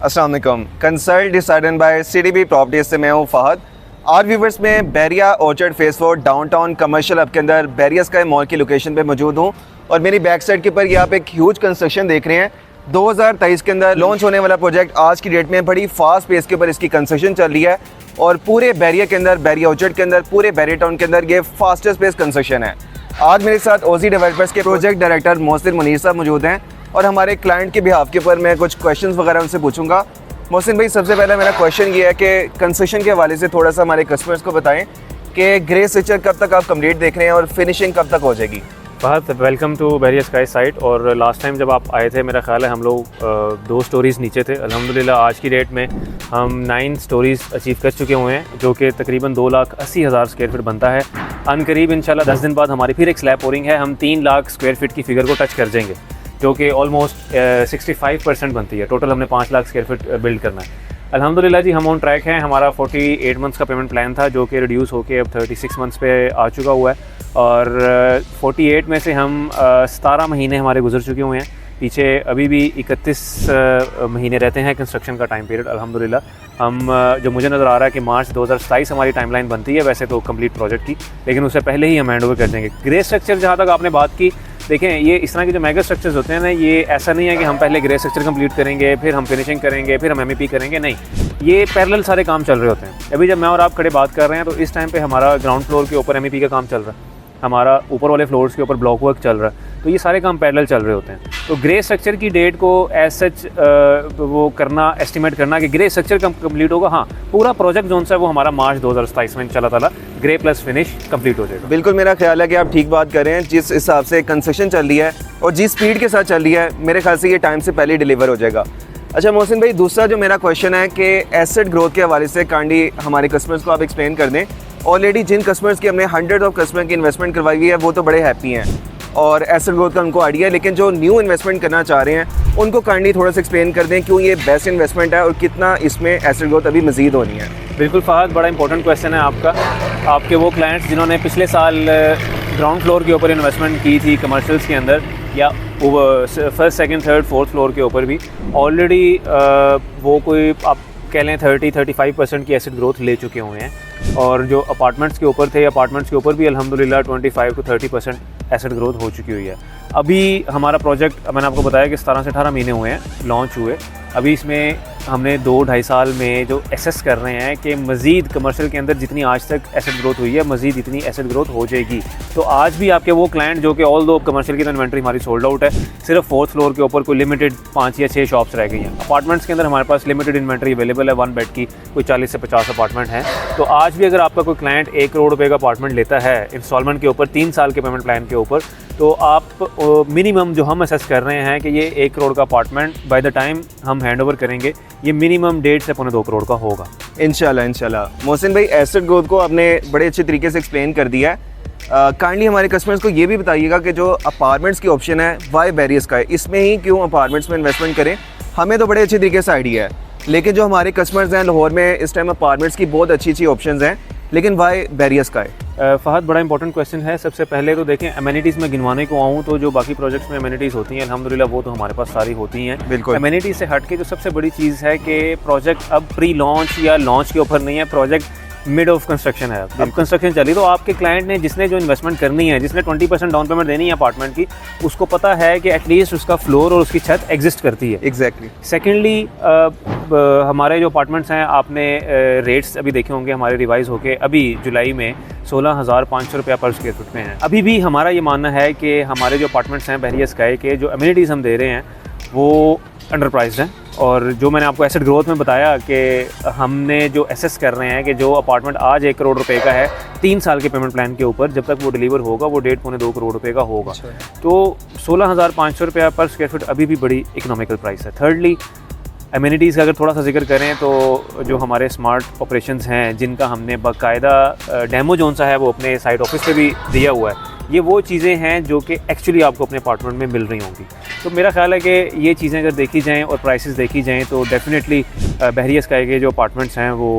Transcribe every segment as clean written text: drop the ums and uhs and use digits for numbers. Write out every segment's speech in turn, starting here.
अस्सलाम वालेकुम। Consult decided by CDB properties से मैं हूँ फ़हद। आज व्यूवर्स में Bahria orchard phase 4 downtown commercial hub के अंदर बहरिया स्काई मॉल की लोकेशन पे मौजूद हूँ और मेरी बैक साइड के ऊपर ये आप एक ह्यूज कंस्ट्रक्शन देख रहे हैं। 2023 के अंदर लॉन्च होने वाला प्रोजेक्ट आज की डेट में बड़ी फास्ट पेस के ऊपर इसकी कंस्ट्रक्शन चल रही है और पूरे बहरिया के अंदर, बहरिया ऑर्चर्ड के अंदर, पूरे बहरिया टाउन के अंदर ये फास्टेस्ट पेस कंस्ट्रक्शन है। आज मेरे साथ ओजी डेवलपर्स के प्रोजेक्ट डायरेक्टर मोहसिन मुनीर साहब मौजूद हैं और हमारे क्लाइंट के बिहाफ के ऊपर मैं कुछ क्वेश्चंस वगैरह उनसे पूछूंगा। मोहसिन भाई, सबसे पहले मेरा क्वेश्चन ये है कि कंस्ट्रक्शन के हवाले से थोड़ा सा हमारे कस्टमर्स को बताएं कि ग्रे स्ट्रक्चर कब तक आप कंप्लीट देख रहे हैं और फिनिशिंग कब तक हो जाएगी। बहुत welcome to Bahria sky site. और लास्ट टाइम जब आप आए थे मेरा ख्याल है हम लोग 2 स्टोरीज़ नीचे थे। अल्हम्दुलिल्लाह आज की डेट में हम 9 स्टोरीज़ अचीव कर चुके हुए हैं, जो कि तकरीबन 2,80,000 स्क्वायर फीट बनता है। अनकरीब इंशाल्लाह 10 दिन बाद हमारी फिर एक स्लैब पोरिंग है, हम 3 लाख स्क्वायर फीट की फ़िगर को टच कर जाएंगे, जो कि ऑलमोस्ट 65% बनती है। टोटल हमने 5 लाख स्क्वायर फीट बिल्ड करना है। अल्हम्दुलिल्लाह जी हम ऑन ट्रैक हैं। हमारा 48 मंथ्स का पेमेंट प्लान था, जो कि रिड्यूस होकर अब 36 मंथ्स पे आ चुका हुआ है और 48 में से हम 17 महीने हमारे गुजर चुके हुए हैं। पीछे अभी भी 31 महीने रहते हैं कंस्ट्रक्शन का टाइम पीरियड। अल्हम्दुलिल्लाह हम जो मुझे नज़र आ रहा है कि मार्च 2027 हमारी टाइमलाइन बनती है वैसे तो कंप्लीट प्रोजेक्ट की, लेकिन उससे पहले ही हम हैंड ओवर कर देंगे। ग्रे स्ट्रक्चर जहाँ तक आपने बात की, देखें ये इस तरह के जो मेगा स्ट्रक्चर्स होते हैं ना, ये ऐसा नहीं है कि हम पहले ग्रे स्ट्रक्चर कंप्लीट करेंगे, फिर हम फिनिशिंग करेंगे, फिर हम MEP करेंगे। नहीं, ये पैरेलल सारे काम चल रहे होते हैं। अभी जब मैं और आप खड़े बात कर रहे हैं तो इस टाइम पे हमारा ग्राउंड फ्लोर के ऊपर MEP का काम चल रहा है, हमारा ऊपर वाले फ्लोर्स के ऊपर ब्लॉक वर्क चल रहा है, तो ये सारे काम पैरेलल चल रहे होते हैं। तो ग्रे स्ट्रक्चर की डेट को एज सच वो करना, एस्टिमेट करना कि ग्रे स्ट्रक्चर कंप्लीट होगा, हाँ पूरा प्रोजेक्ट जोन सा है वो हमारा मार्च 2027 में इंशाल्लाह ताला ग्रे प्लस फिनिश कंप्लीट हो जाएगा। बिल्कुल, मेरा ख्याल है कि आप ठीक बात कर रहे हैं। जिस हिसाब से कंस्ट्रक्शन चल रही है और जिस स्पीड के साथ चल रही है, मेरे ख्याल से ये टाइम से पहले डिलीवर हो जाएगा। अच्छा मोहसिन भाई, दूसरा जो मेरा क्वेश्चन है कि एसेट ग्रोथ के हवाले से काइंडली हमारे कस्टमर्स को आप एक्सप्लेन कर दें। ऑलरेडी जिन कस्टमर्स की हमने 100 ऑफ कस्टमर की इन्वेस्टमेंट करवाई हुई है वो तो बड़े हैप्पी हैं और एसेट ग्रोथ का उनको आइडिया है, लेकिन जो न्यू इन्वेस्टमेंट करना चाह रहे हैं उनको काइंडली थोड़ा सा एक्सप्लेन कर दें क्यों ये बेस्ट इन्वेस्टमेंट है और कितना इसमें एसेट ग्रोथ अभी मज़ीद होनी है। बिल्कुल फ़हद, बड़ा इंपॉर्टेंट क्वेश्चन है आपका। आपके वो क्लाइंट्स जिन्होंने पिछले साल ग्राउंड फ्लोर के ऊपर इन्वेस्टमेंट की थी कमर्शियल्स के अंदर, या first second third fourth floor के ऊपर भी ऑलरेडी वो कोई आप कह लें 30-35% की एसेट ग्रोथ ले चुके हुए हैं। और जो अपार्टमेंट्स के ऊपर थे, अपार्टमेंट्स के ऊपर भी अल्हम्दुलिल्लाह 25-30% एसेट ग्रोथ हो चुकी हुई है। अभी हमारा प्रोजेक्ट मैंने आपको बताया कि 17 से 18 महीने हुए हैं लॉन्च हुए। अभी इसमें हमने 2-2.5 साल में जो एसेस कर रहे हैं कि मज़ीद कमर्शियल के अंदर जितनी आज तक एसेट ग्रोथ हुई है, मज़ीद इतनी एसेट ग्रोथ हो जाएगी। तो आज भी आपके वो क्लाइंट जो कि ऑल दो कमर्शियल की तो इन्वेंट्री हमारी सोल्ड आउट है, सिर्फ 4th फ्लोर के ऊपर कोई लिमिटेड 5 या 6 शॉप्स रह गई हैं। अपार्टमेंट्स के अंदर हमारे पास लिमिटेड इन्वेंट्री अवेलेबल है, 1 बेड की कोई 40 से 50 अपार्टमेंट हैं। तो आज भी अगर आपका कोई क्लाइंट 1 करोड़ रुपये का अपार्टमेंट लेता है इंस्टॉलमेंट के ऊपर, 3 साल के पेमेंट प्लान के ऊपर, तो आप मिनिमम जो हम असेस कर रहे हैं कि ये 1 करोड़ का अपार्टमेंट बाय द टाइम हम हैंड ओवर करेंगे ये मिनिमम 1.5 से 2.25 करोड़ का होगा इंशाल्लाह। मोहसिन भाई, एसेट ग्रोथ को आपने बड़े अच्छे तरीके से एक्सप्लेन कर दिया है। काइंडली हमारे कस्टमर्स को ये भी बताइएगा कि जो अपार्टमेंट्स की ऑप्शन है वाई बहरिया स्काई, इसमें ही क्यों अपार्टमेंट्स में इन्वेस्टमेंट करें। हमें तो बड़े अच्छे तरीके से आइडिया है, लेकिन जो हमारे कस्टमर्स हैं लाहौर में इस टाइम अपार्टमेंट्स की बहुत अच्छी ऑप्शंस हैं, लेकिन वाई बहरिया स्काई। फ़हद, बड़ा इंपॉर्टेंट क्वेश्चन है। सबसे पहले तो देखें, अमेनिटीज़ में गिनवाने को आऊँ तो जो बाकी प्रोजेक्ट्स में अमेनिटीज़ होती हैं अल्हम्दुलिल्लाह वो तो हमारे पास सारी होती हैं। बिल्कुल, अमेनिटीज़ से हट के जो सबसे बड़ी चीज़ है कि प्रोजेक्ट अब प्री लॉन्च या लॉन्च के ऊपर नहीं है, प्रोजेक्ट मिड ऑफ कंस्ट्रक्शन है। अब कंस्ट्रक्शन चली तो आपके क्लाइंट ने जिसने जो इन्वेस्टमेंट करनी है, जिसने 20% डाउन पेमेंट देनी है अपार्टमेंट की, उसको पता है कि एटलीस्ट उसका फ्लोर और उसकी छत एग्जिस्ट करती है। एग्जैक्टली। सेकेंडली हमारे जो अपार्टमेंट्स हैं, आपने रेट्स अभी देखे होंगे हमारे रिवाइज़ होके अभी जुलाई में 16,500 रुपया पर स्क्वायर फुट में है। अभी भी हमारा ये मानना है कि हमारे जो अपार्टमेंट्स हैं बहरिया स्काई के, जो अम्यूनिटीज़ हम दे रहे हैं वो अंडर प्राइस्ड हैं। और जो मैंने आपको एसेट ग्रोथ में बताया कि हमने जो एसेस कर रहे हैं कि जो अपार्टमेंट आज 1 करोड़ रुपए का है, 3 साल के पेमेंट प्लान के ऊपर, जब तक वो डिलीवर होगा वो 1.5-2 करोड़ रुपए का होगा। तो 16,500 रुपया पर स्क्वायर फुट अभी भी बड़ी इकोनॉमिकल प्राइस है। थर्डली, एमिनिटीज़ का अगर थोड़ा सा जिक्र करें तो जो हमारे स्मार्ट ऑपरेशंस हैं, जिनका हमने बाकायदा डेमो जोन सा है वो अपने साइट ऑफिस पे भी दिया हुआ है, ये वो चीज़ें हैं जो कि एक्चुअली आपको अपने अपार्टमेंट में मिल रही होंगी। तो मेरा ख्याल है कि ये चीज़ें अगर देखी जाएँ और प्राइसेस देखी जाएँ तो डेफिनेटली बहरिया स्काई के जो अपार्टमेंट्स हैं वो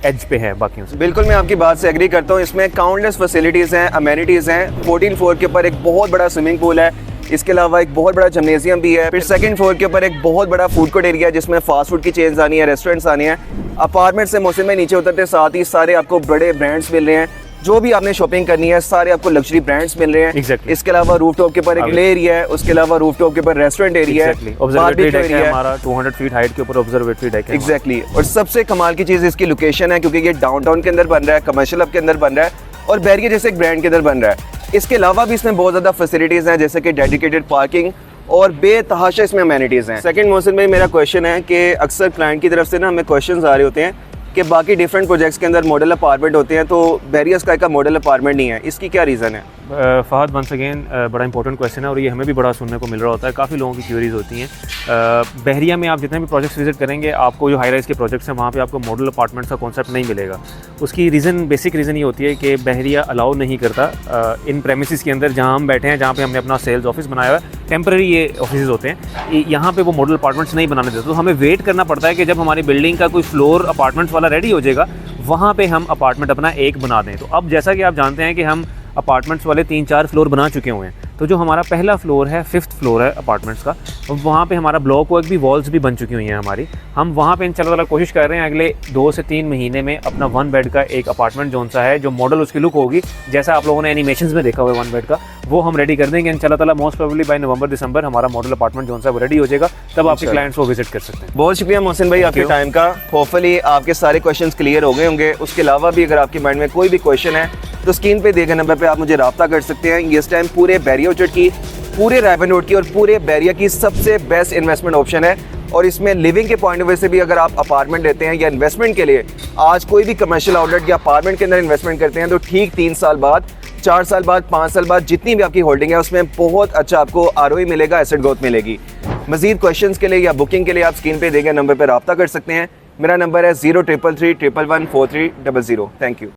एज पे हैं बाकियों से। बिल्कुल, मैं आपकी बात से एग्री करता हूँ। इसमें काउंटलेस फैसिलिटीज़ हैं, अमेनिटीज़ हैं। 14th फ्लोर के ऊपर एक बहुत बड़ा स्विमिंग पूल है, इसके अलावा एक बहुत बड़ा जिम्नेजियम भी है। फिर सेकंड फ्लोर के ऊपर एक बहुत बड़ा फूड कोर्ट एरिया है जिसमें फास्ट फूड की चेन्स आनी है, रेस्टोरेंट्स आनी है। अपार्टमेंट से मोहसिन में नीचे उतरते साथ ही सारे आपको बड़े ब्रांड्स मिल रहे हैं, जो भी आपने शॉपिंग करनी है सारे आपको लग्जरी ब्रांड्स मिल रहे हैं। Exactly. इसके अलावा रूफटॉप के ऊपर एक प्ले एरिया है, उसके अलावा रूफटॉप के ऊपर रेस्टोरेंट एरिया है, ऑब्जर्वेटरी डेक है हमारा 200 फीट हाइट के ऊपर ऑब्जर्वेटरी डेक है। एग्जैक्टली। और सबसे कमाल की चीज़ इसकी लोकेशन है, क्योंकि ये डाउनटाउन के अंदर बन रहा है, कमर्शियल हब के अंदर बन रहा है और बैरिया जैसे एक ब्रांड के अंदर बन रहा है। इसके अलावा भी इसमें बहुत ज़्यादा फैसिलिटीज़ हैं, जैसे कि डेडिकेटेड पार्किंग और बेतहाशा इसमें अमेनिटीज़ हैं। सेकंड मोहसिन भाई, मेरा क्वेश्चन है कि अक्सर क्लाइंट की तरफ से ना हमें क्वेश्चंस आ रहे होते हैं कि बाकी डिफरेंट प्रोजेक्ट्स के अंदर मॉडल अपार्टमेंट होते हैं, तो बैरिया स्काई का मॉडल अपार्टमेंट नहीं है, इसकी क्या रीज़न है? फहद, वंस अगेन बड़ा इंपॉर्टेंट क्वेश्चन है और ये हमें भी बड़ा सुनने को मिल रहा होता है, काफ़ी लोगों की क्यूरीज होती हैं। बहरिया में आप जितने भी प्रोजेक्ट्स विजिट करेंगे, आपको जो हाई राइज के प्रोजेक्ट्स हैं वहाँ पे आपको मॉडल अपार्टमेंट्स का कॉन्सेप्ट नहीं मिलेगा। उसकी बेसिक रीज़न ये होती है कि बहरिया अलाउ नहीं करता इन प्रेमिसेस के अंदर जहाँ हम बैठे हैं, जहाँ पे हमने अपना सेल्स ऑफिस बनाया हुआ है, टेम्पररी ये ऑफिस होते हैं, यहाँ पे वो मॉडल अपार्टमेंट्स नहीं बनाने देते। तो हमें वेट करना पड़ता है कि जब हमारी बिल्डिंग का कोई फ्लोर अपार्टमेंट्स वाला रेडी हो जाएगा, वहाँ पे हम अपार्टमेंट अपना एक बना दें। तो अब जैसा कि आप जानते हैं कि हम अपार्टमेंट्स वाले 3-4 फ्लोर बना चुके हुए हैं, तो जो हमारा पहला फ्लोर है, 5th फ्लोर है अपार्टमेंट्स का, वहाँ पे हमारा ब्लॉक वर्क भी, वॉल्स भी बन चुकी हुई हैं हमारी। हम वहाँ पे इंशाल्लाह ताला कोशिश कर रहे हैं अगले 2 से 3 महीने में अपना 1 बेड का एक अपार्टमेंट जोन सा है, जो मॉडल उसकी लुक होगी जैसा आप लोगों ने एनिमेशंस में देखा हुआ है 1 बेड का, वो हम रेडी कर देंगे इंशाल्लाह ताला। मोस्ट प्रोबेबली बाय नवंबर-दिसंबर हमारा मॉडल अपार्टमेंट जोन सा वो रेडी हो जाएगा, तब आपके क्लाइंट्स वो विजिट कर सकते हैं। बहुत शुक्रिया मोहसिन भाई आपके टाइम का। होपफुली आपके सारे क्वेश्चंस क्लियर हो गए होंगे। उसके अलावा भी अगर आपके माइंड में कोई भी क्वेश्चन है तो स्क्रीन पे दिए गए नंबर पे आप मुझे रब्ता कर सकते हैं। ये इस टाइम पूरे बैरिया ऑर्चर्ड की, पूरे रायबन रोड की और पूरे बैरिया की सबसे बेस्ट इन्वेस्टमेंट ऑप्शन है। और इसमें लिविंग के पॉइंट ऑफ व्यू से भी अगर आप अपार्टमेंट लेते हैं या इन्वेस्टमेंट के लिए आज कोई भी कमर्शियल आउटलेट या अपार्टमेंट के अंदर इन्वेस्टमेंट करते हैं, तो ठीक 3 साल बाद, 4 साल बाद, 5 साल बाद जितनी भी आपकी होल्डिंग है उसमें बहुत अच्छा आपको ROI मिलेगा, एसेट ग्रोथ मिलेगी। मजीद क्वेश्चंस के लिए या बुकिंग के लिए आप स्क्रीन पे दिए गए नंबर पर रब्ता कर सकते हैं। मेरा नंबर है 0333 111 4300। Thank you.